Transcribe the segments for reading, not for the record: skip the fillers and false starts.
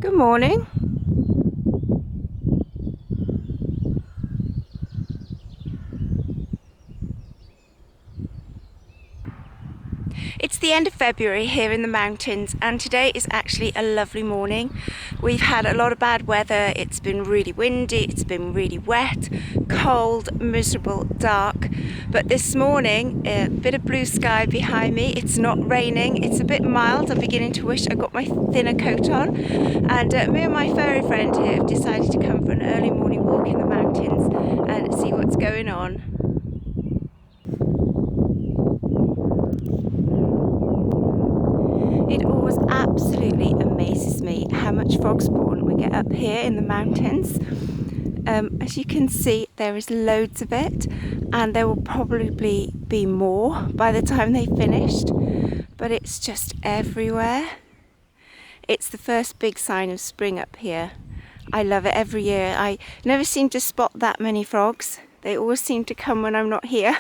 Good morning. It's the end of February here in the mountains, and today is actually a lovely morning. We've had a lot of bad weather. It's been really windy, it's been really wet, cold, miserable, dark. But this morning, a bit of blue sky behind me. It's not raining, it's a bit mild. I'm beginning to wish I got my thinner coat on. And me and my furry friend here have decided to come for an early morning walk in the mountains and see what's going on. It always absolutely amazes me how much Frogspawn we get up here in the mountains. As you can see, there is loads of it, and there will probably be more by the time they've finished, but it's just everywhere. It's the first big sign of spring up here. I love it every year. I never seem to spot that many frogs. They always seem to come when I'm not here.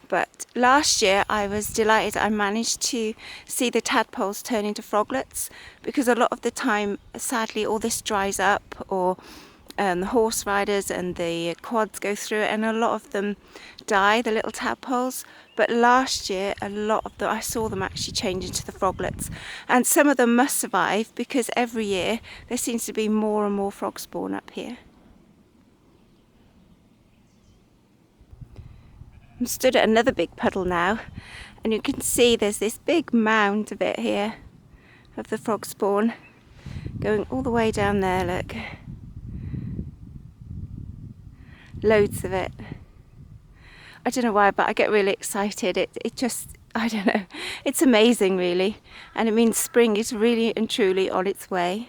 But last year I was delighted I managed to see the tadpoles turn into froglets, because a lot of the time, sadly, all this dries up, or the horse riders and the quads go through it, and a lot of them die, the little tadpoles. But last year, a lot of them, I saw them actually change into the froglets, and some of them must survive because every year there seems to be more and more frog spawn up here. I'm stood at another big puddle now, and you can see there's this big mound of it here, of the frog spawn, going all the way down there, look. Loads of it. I don't know why, but I get really excited. It just, I don't know, it's amazing really, and it means spring is really and truly on its way.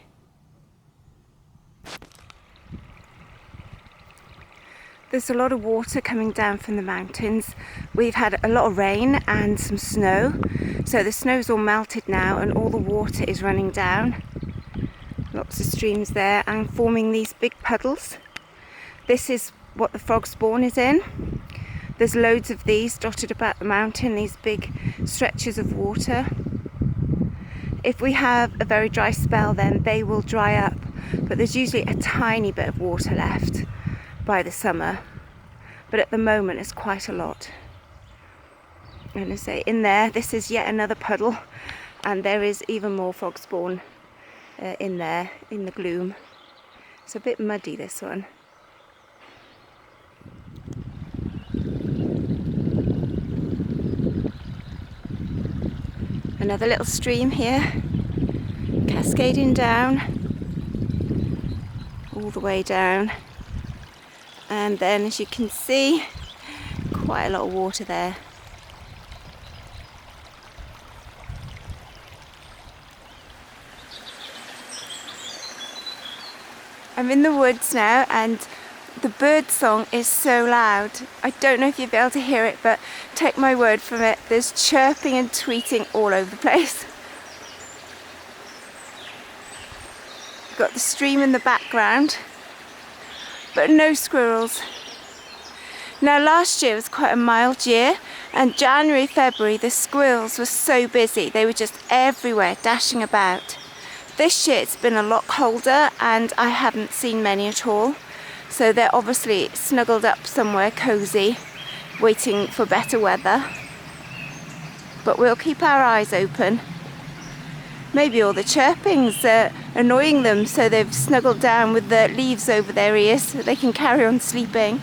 There's a lot of water coming down from the mountains. We've had a lot of rain and some snow, so the snow's all melted now and all the water is running down. Lots of streams there and forming these big puddles. This is what the frog spawn is in. There's loads of these dotted about the mountain, these big stretches of water. If we have a very dry spell, then they will dry up, but there's usually a tiny bit of water left by the summer, but at the moment it's quite a lot. And I say, in there, this is yet another puddle, and there is even more frog spawn in there, in the gloom. It's a bit muddy, this one. Another little stream here, cascading down, all the way down. And then, as you can see, quite a lot of water there. I'm in the woods now, and the bird song is so loud. I don't know if you'll be able to hear it, but take my word from it, there's chirping and tweeting all over the place. You've got the stream in the background, but no squirrels. Now last year was quite a mild year, and January, February the squirrels were so busy, they were just everywhere dashing about. This year it's been a lot colder and I haven't seen many at all, so they're obviously snuggled up somewhere cosy, waiting for better weather. But we'll keep our eyes open. Maybe all the chirping's annoying them, so they've snuggled down with the leaves over their ears so they can carry on sleeping.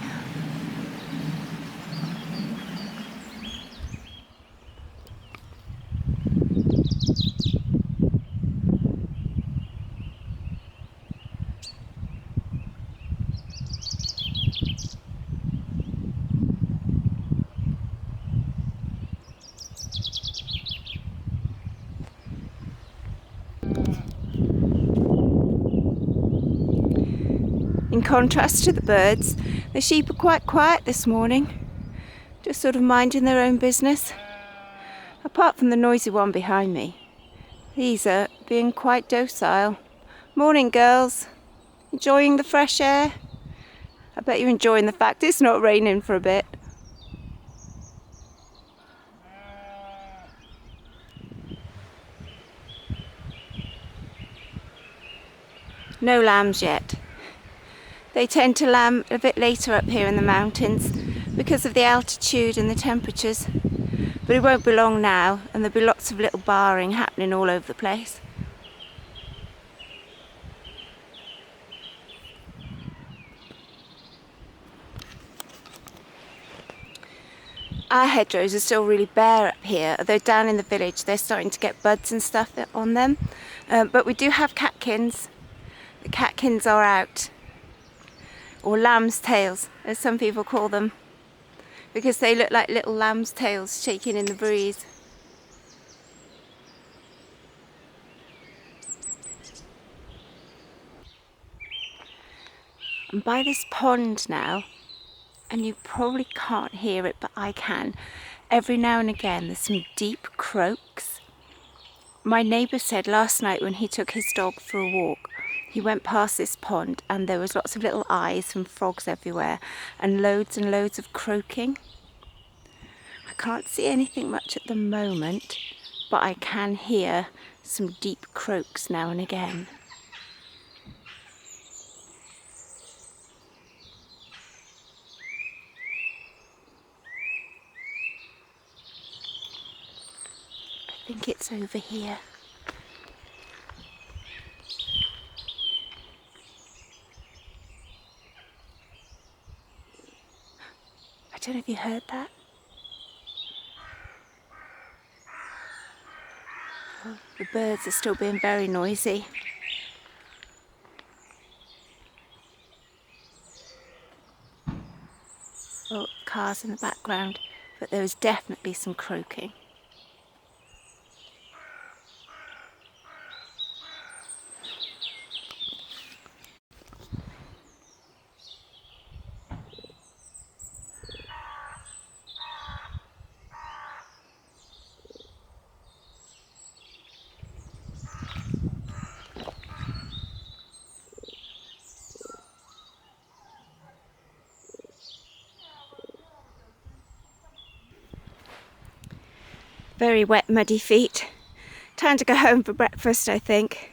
In contrast to the birds, the sheep are quite quiet this morning, just sort of minding their own business. Apart from the noisy one behind me, these are being quite docile. Morning, girls. Enjoying the fresh air? I bet you're enjoying the fact it's not raining for a bit. No lambs yet. They tend to lamb a bit later up here in the mountains because of the altitude and the temperatures. But it won't be long now, and there'll be lots of little barring happening all over the place. Our hedgerows are still really bare up here, although down in the village they're starting to get buds and stuff on them. But we do have catkins. The catkins are out, or lamb's tails as some people call them, because they look like little lamb's tails shaking in the breeze. I'm by this pond now, and you probably can't hear it, but I can. Every now and again there's some deep croaks. My neighbour said last night when he took his dog for a walk, he went past this pond and there was lots of little eyes and frogs everywhere and loads of croaking. I can't see anything much at the moment, but I can hear some deep croaks now and again. I think it's over here. I don't know if you heard that. Oh, the birds are still being very noisy. Oh, cars in the background, but there was definitely some croaking. Very wet, muddy feet. Time to go home for breakfast, I think.